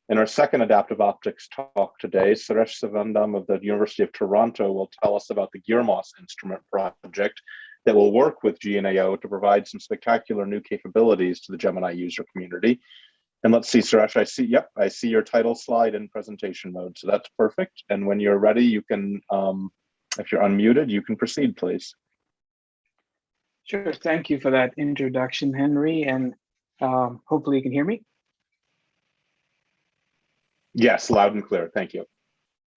In our second adaptive optics talk today, Suresh Sivanandam of the University of Toronto will tell us about the GIRMOS instrument project that will work with GNAO to provide some spectacular new capabilities to the Gemini user community. And let's see, Suresh, I see your title slide in presentation mode, so that's perfect. And when you're ready, you can, if you're unmuted, you can proceed, please. Sure, thank you for that introduction, Henry, and hopefully you can hear me. Yes, loud and clear, thank you.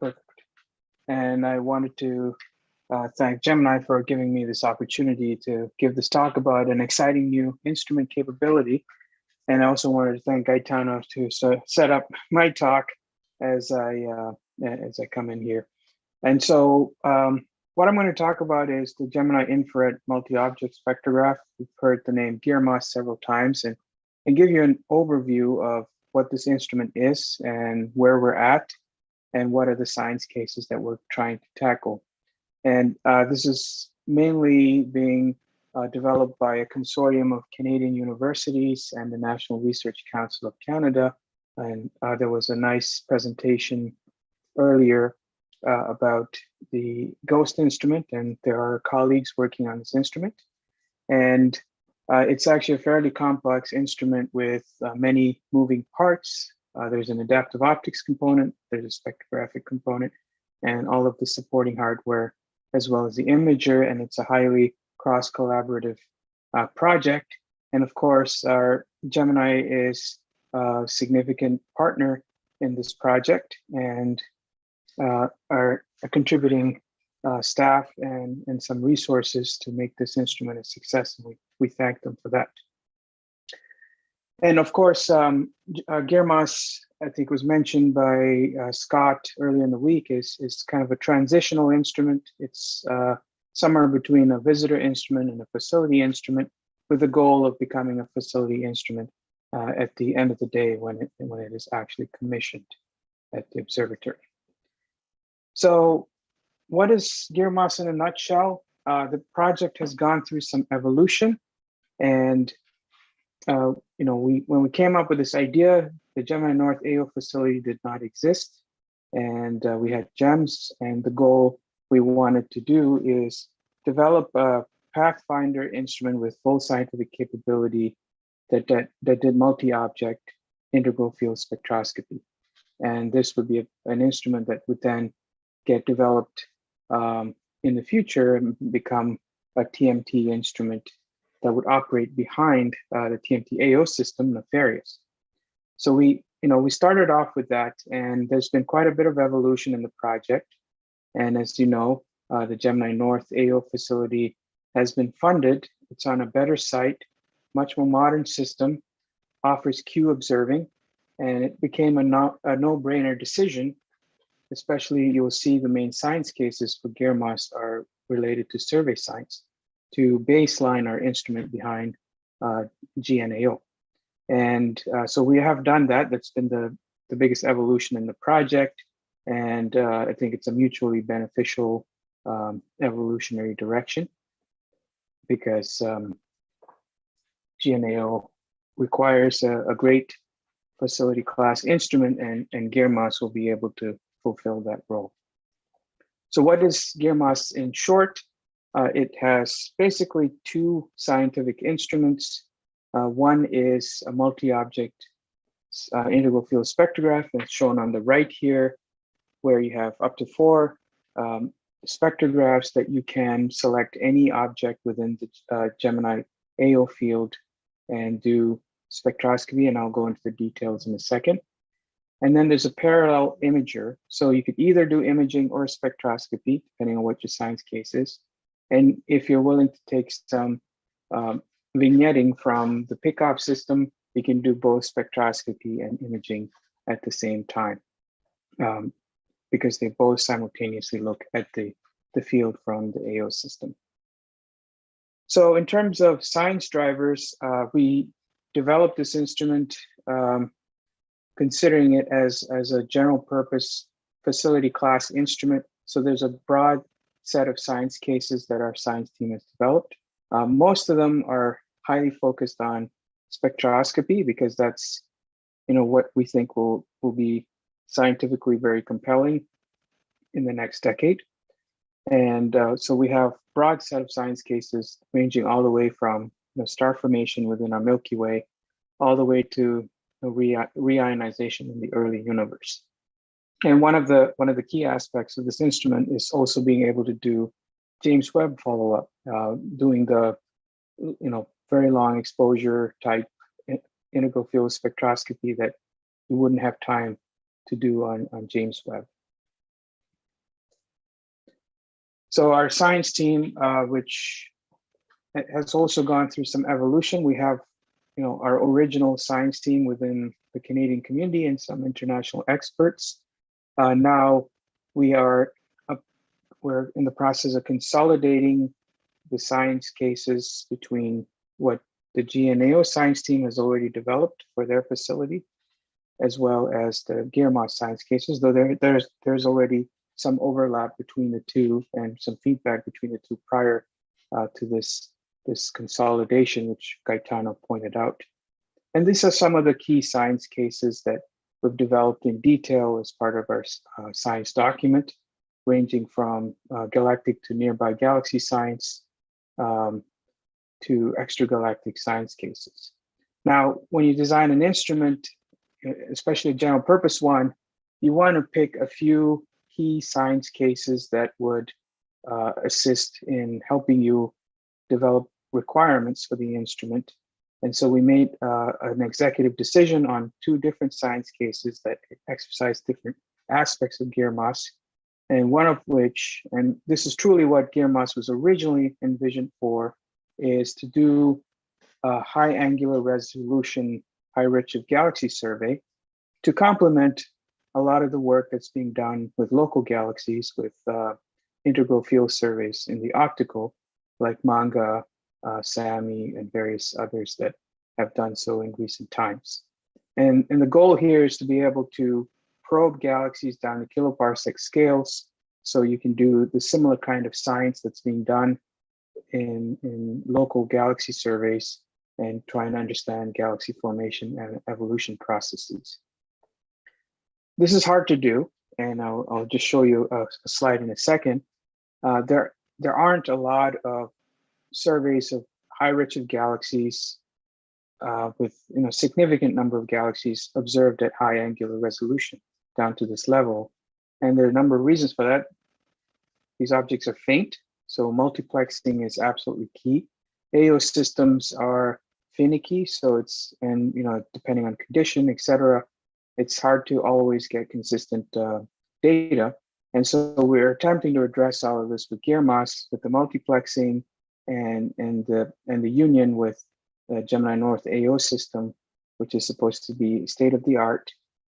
Perfect. And I wanted to thank Gemini for giving me this opportunity to give this talk about an exciting new instrument capability. And I also wanted to thank Gaetano to set up my talk as I come in here. And so what I'm going to talk about is the Gemini infrared multi-object spectrograph. We've heard the name GIRMOS several times, and give you an overview of what this instrument is and where we're at and what are the science cases that we're trying to tackle. And this is mainly being developed by a consortium of Canadian universities and the National Research Council of Canada. And there was a nice presentation earlier about the GHOST instrument, and there are colleagues working on this instrument. And it's actually a fairly complex instrument with many moving parts. There's an adaptive optics component, there's a spectrographic component, and all of the supporting hardware, as well as the imager, and it's a highly cross-collaborative project. And of course, our Gemini is a significant partner in this project, and are contributing staff and some resources to make this instrument a success, and we thank them for that. And of course, GIRMOS, I think was mentioned by Scott earlier in the week, is kind of a transitional instrument. It's somewhere between a visitor instrument and a facility instrument, with the goal of becoming a facility instrument at the end of the day when it is actually commissioned at the observatory. So what is GIRMOS in a nutshell? The project has gone through some evolution, and when we came up with this idea, the Gemini North AO facility did not exist, and we had GEMS, and the goal we wanted to do is develop a Pathfinder instrument with full scientific capability that did multi-object integral field spectroscopy. And this would be an instrument that would then get developed in the future and become a TMT instrument that would operate behind the TMT AO system, Nefarious. So we started off with that, and there's been quite a bit of evolution in the project. And as you know, the Gemini North AO facility has been funded. It's on a better site, much more modern system, offers Q observing, and it became a no-brainer decision. Especially, you'll see the main science cases for GIRMOS are related to survey science, to baseline our instrument behind GNAO. And so we have done that. That's been the biggest evolution in the project. And I think it's a mutually beneficial evolutionary direction, because GNAO requires a great facility class instrument, and GIRMOS will be able to fulfill that role. So what is GIRMOS in short? It has basically two scientific instruments. One is a multi-object integral field spectrograph, that's shown on the right here, where you have up to 4 spectrographs that you can select any object within the Gemini AO field and do spectroscopy, and I'll go into the details in a second. And then there's a parallel imager. So you could either do imaging or spectroscopy, depending on what your science case is. And if you're willing to take some vignetting from the pickoff system, you can do both spectroscopy and imaging at the same time, because they both simultaneously look at the field from the AO system. So in terms of science drivers, we developed this instrument considering it as a general purpose facility class instrument. So there's a broad set of science cases that our science team has developed. Most of them are highly focused on spectroscopy, because that's what we think will be scientifically very compelling in the next decade. And so we have broad set of science cases ranging all the way from star formation within our Milky Way, all the way to reionization in the early universe. And one of the key aspects of this instrument is also being able to do James Webb follow-up, doing the very long exposure type integral field spectroscopy that you wouldn't have time to do on James Webb. So our science team, which has also gone through some evolution, we have our original science team within the Canadian community and some international experts. Now we're in the process of consolidating the science cases between what the GNAO science team has already developed for their facility, as well as the GIRMOS science cases, though there's already some overlap between the two and some feedback between the two prior to this consolidation, which Gaetano pointed out. And these are some of the key science cases that we've developed in detail as part of our science document, ranging from galactic to nearby galaxy science to extragalactic science cases. Now, when you design an instrument, especially a general purpose one, you want to pick a few key science cases that would assist in helping you develop requirements for the instrument. And so we made an executive decision on 2 different science cases that exercise different aspects of GIRMOS, and one of which, and this is truly what GIRMOS was originally envisioned for, is to do a high angular resolution, high redshift galaxy survey to complement a lot of the work that's being done with local galaxies with integral field surveys in the optical, like MANGA, SAMI, and various others that have done so in recent times. And the goal here is to be able to probe galaxies down to kiloparsec scales, so you can do the similar kind of science that's being done in local galaxy surveys and try and understand galaxy formation and evolution processes. This is hard to do, and I'll just show you a slide in a second. There aren't a lot of surveys of high redshift galaxies with significant number of galaxies observed at high angular resolution down to this level. And there are a number of reasons for that. These objects are faint, so multiplexing is absolutely key. AO systems are finicky, so depending on condition, etc., it's hard to always get consistent data. And so we're attempting to address all of this with GIRMOS, with the multiplexing and the union with the Gemini North AO system, which is supposed to be state of the art,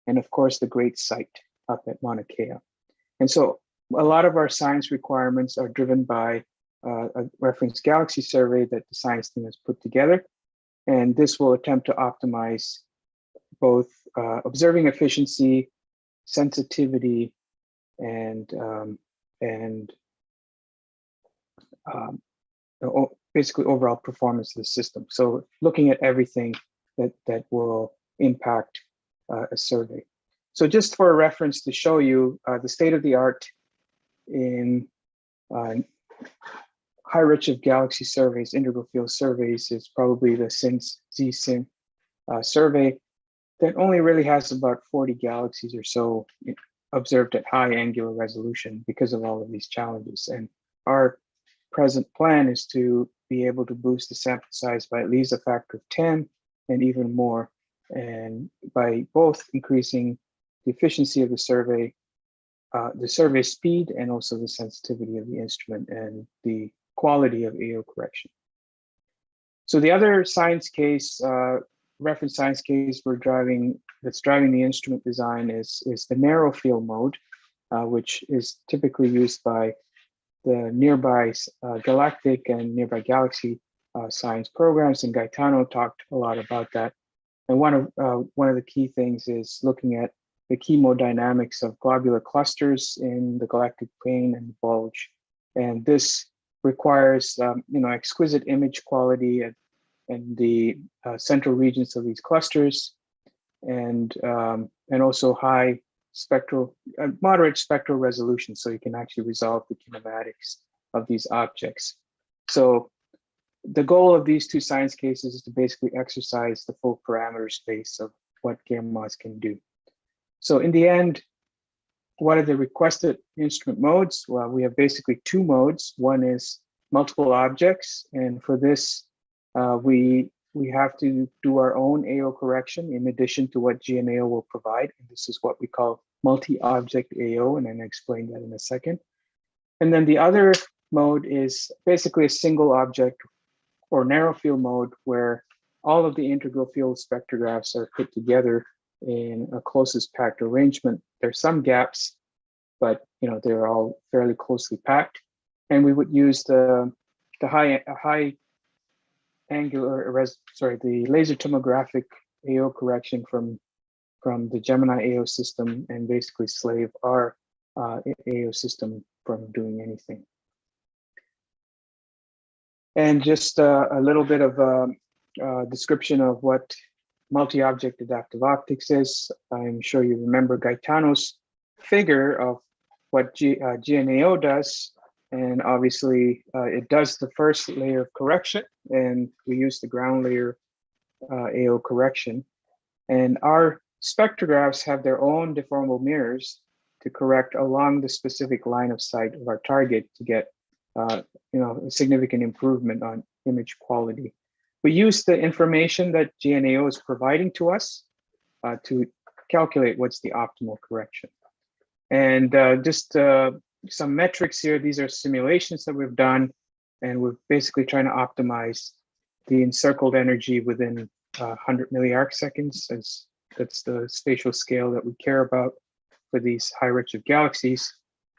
and of course the great site up at Mauna Kea. And so a lot of our science requirements are driven by a reference galaxy survey that the science team has put together. And this will attempt to optimize both observing efficiency, sensitivity, and basically overall performance of the system. So looking at everything that will impact a survey. So just for a reference to show you the state of the art in high redshift galaxy surveys, integral field surveys, is probably the ZSIM survey that only really has about 40 galaxies or so observed at high angular resolution because of all of these challenges. And our present plan is to be able to boost the sample size by at least a factor of 10 and even more, and by both increasing the efficiency of the survey speed, and also the sensitivity of the instrument and the quality of AO correction. So the other science case, reference science case that's driving the instrument design is the narrow field mode, which is typically used by the nearby galactic and nearby galaxy science programs, and Gaetano talked a lot about that. And one of the key things is looking at the chemodynamics of globular clusters in the galactic plane and bulge. And this requires exquisite image quality and the central regions of these clusters. and also high spectral, moderate spectral resolution, so you can actually resolve the kinematics of these objects. So the goal of these two science cases is to basically exercise the full parameter space of what GIRMOS can do. So in the end, what are the requested instrument modes? Well, we have basically two modes. One is multiple objects, and for this, we have to do our own AO correction in addition to what GNAO will provide. And this is what we call multi-object AO, and I'm gonna explain that in a second. And then the other mode is basically a single object or narrow field mode, where all of the integral field spectrographs are put together in a closest packed arrangement. There's some gaps, but they're all fairly closely packed. And we would use the high angular, the laser tomographic AO correction from the Gemini AO system, and basically slave our AO system from doing anything. And just a little bit of a description of what multi-object adaptive optics is. I'm sure you remember Gaetano's figure of what GNAO does. And obviously, it does the first layer of correction, and we use the ground layer AO correction. And our spectrographs have their own deformable mirrors to correct along the specific line of sight of our target to get a significant improvement on image quality. We use the information that GNAO is providing to us to calculate what's the optimal correction. And just some metrics here. These are simulations that we've done, and we're basically trying to optimize the encircled energy within 100 milliarc seconds, as that's the spatial scale that we care about for these high redshift galaxies.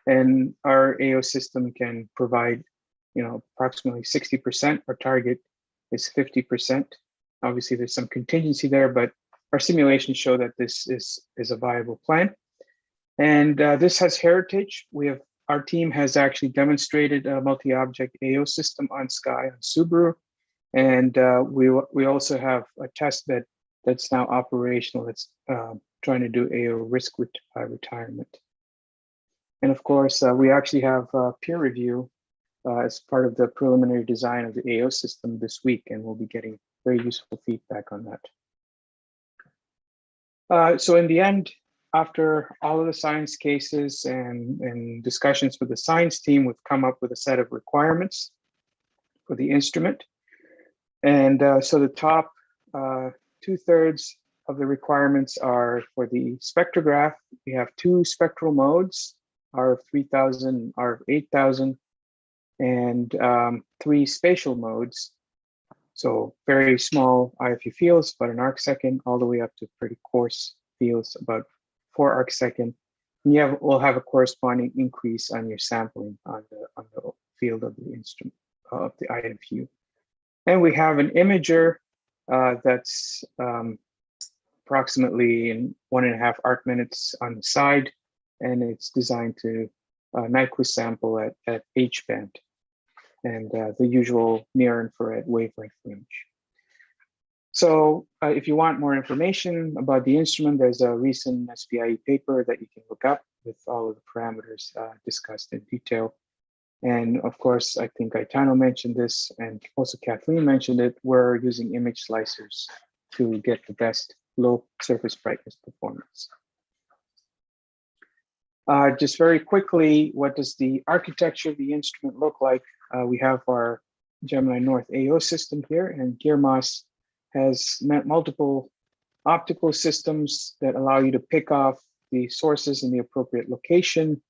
And our AO system can provide, approximately 60%. Our target is 50%. Obviously, there's some contingency there, but our simulations show that this is a viable plan. And this has heritage. Our team has actually demonstrated a multi-object AO system on Sky on Subaru, and we also have a test bed that's now operational. That's trying to do AO risk retirement. And of course, we actually have peer review as part of the preliminary design of the AO system this week, and we'll be getting very useful feedback on that. So in the end, after all of the science cases and discussions with the science team, we've come up with a set of requirements for the instrument. And so the top 2/3 of the requirements are for the spectrograph. We have two spectral modes, RF3000, RF8000, and 3 spatial modes. So very small IFU fields, about an arc second, all the way up to pretty coarse fields, about 4 arc second. And we'll have a corresponding increase on your sampling on the field of the instrument, of the IFU. And we have an imager that's approximately in 1.5 arc minutes on the side, and it's designed to Nyquist sample at H band and the usual near infrared wavelength range. So if you want more information about the instrument, there's a recent SPIE paper that you can look up with all of the parameters discussed in detail. And of course, I think Gaetano mentioned this, and also Kathleen mentioned it, we're using image slicers to get the best low surface brightness performance. Just very quickly, what does the architecture of the instrument look like? We have our Gemini North AO system here, and GIRMOS has multiple optical systems that allow you to pick off the sources in the appropriate location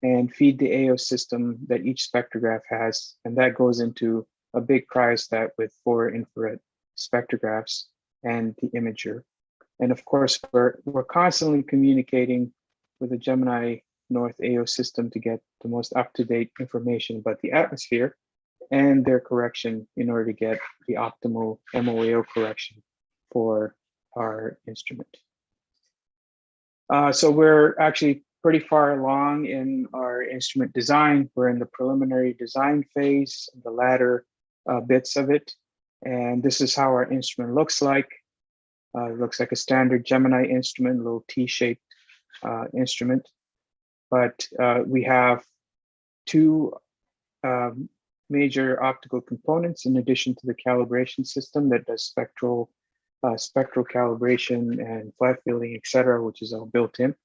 and feed the AO system that each spectrograph has. And that goes into a big cryostat with 4 infrared spectrographs and the imager. And of course, we're constantly communicating with the Gemini North AO system to get the most up-to-date information about the atmosphere and their correction in order to get the optimal MOAO correction for our instrument. So we're actually pretty far along in our instrument design. We're in the preliminary design phase, the latter bits of it. And this is how our instrument looks like. It looks like a standard Gemini instrument, a little T-shaped instrument. But we have two major optical components in addition to the calibration system that does spectral calibration and flat fielding, et cetera, which is all built in.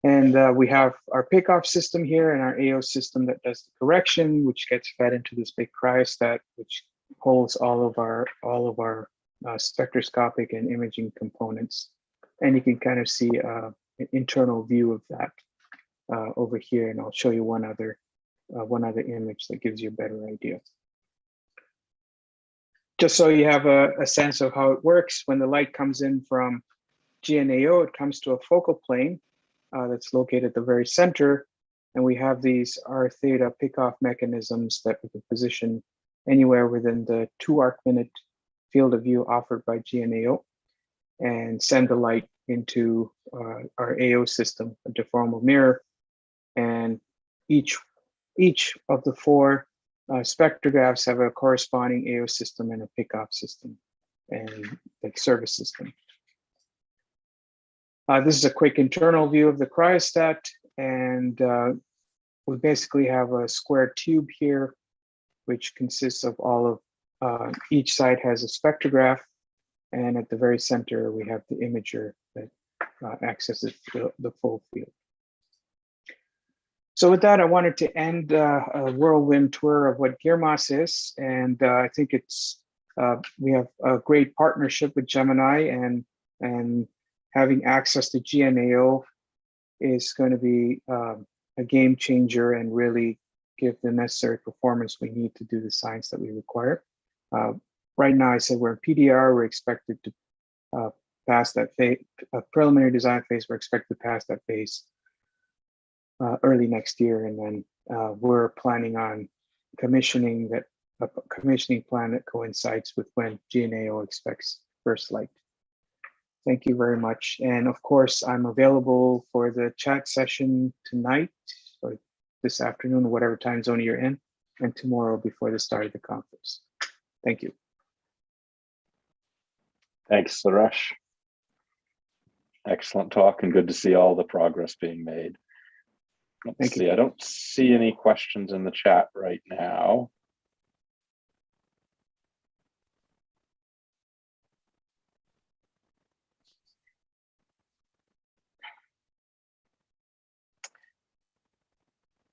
And we have our pickoff system here and our AO system that does the correction, which gets fed into this big cryostat, which holds all of our spectroscopic and imaging components. And you can kind of see an internal view of that over here, and I'll show you one other image that gives you a better idea. Just so you have a sense of how it works, when the light comes in from GNAO, it comes to a focal plane that's located at the very center, and we have these R theta pickoff mechanisms that we can position anywhere within the 2 arc-minute field of view offered by GNAO and send the light into our AO system, a deformable mirror. And each of the 4 spectrographs have a corresponding AO system and a pickoff system and like service system. This is a quick internal view of the cryostat, and we basically have a square tube here, which consists of all of, each side has a spectrograph, and at the very center, we have the imager that accesses the full field. So with that, I wanted to end a whirlwind tour of what GIRMOS is, and I think we have a great partnership with Gemini, and having access to GNAO is going to be a game changer and really give the necessary performance we need to do the science that we require. Right now, I said we're in PDR. We're expected to pass that phase, a preliminary design phase. We're expected to pass that phase early next year, and then we're planning on commissioning a commissioning plan that coincides with when GNAO expects first light. Thank you very much. And of course, I'm available for the chat session tonight, or this afternoon, or whatever time zone you're in, and tomorrow before the start of the conference. Thank you. Thanks, Suresh. Excellent talk, and good to see all the progress being made. Let's see, I don't see any questions in the chat right now.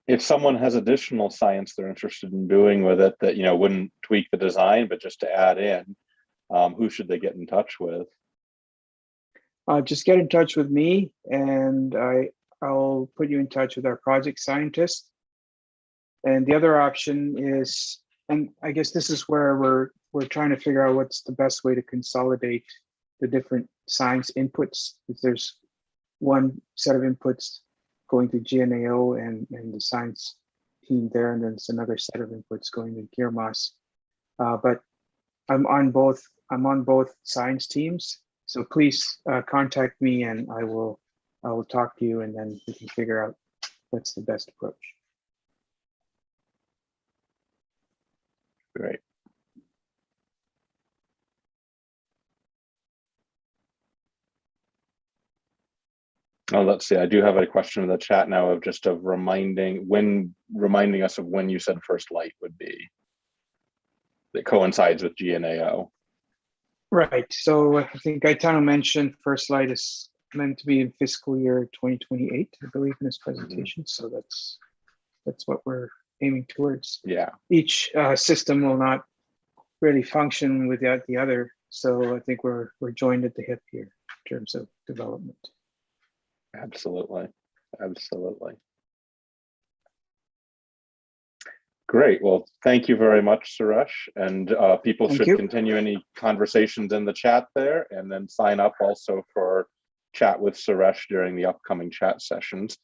If someone has additional science they're interested in doing with it that, wouldn't tweak the design, but just to add in, who should they get in touch with? Just get in touch with me, and I'll put you in touch with our project scientist. And the other option is, and I guess this is where we're trying to figure out what's the best way to consolidate the different science inputs. If there's one set of inputs going to GNAO and the science team there, and then there's another set of inputs going to GIRMOS. But I'm on both science teams, so please contact me, and I will talk to you, and then we can figure out what's the best approach. Great. Oh, let's see. I do have a question in the chat now of reminding us of when you said first light would be. That coincides with GNAO. Right. So I think Gaetano mentioned first light is meant to be in fiscal year 2028, I believe, in his presentation. So that's what we're aiming towards. Yeah. Each system will not really function without the other. So I think we're joined at the hip here in terms of development. Absolutely. Absolutely. Great. Well, thank you very much, Suresh. And people should continue any conversations in the chat there, and then sign up also for chat with Suresh during the upcoming chat sessions.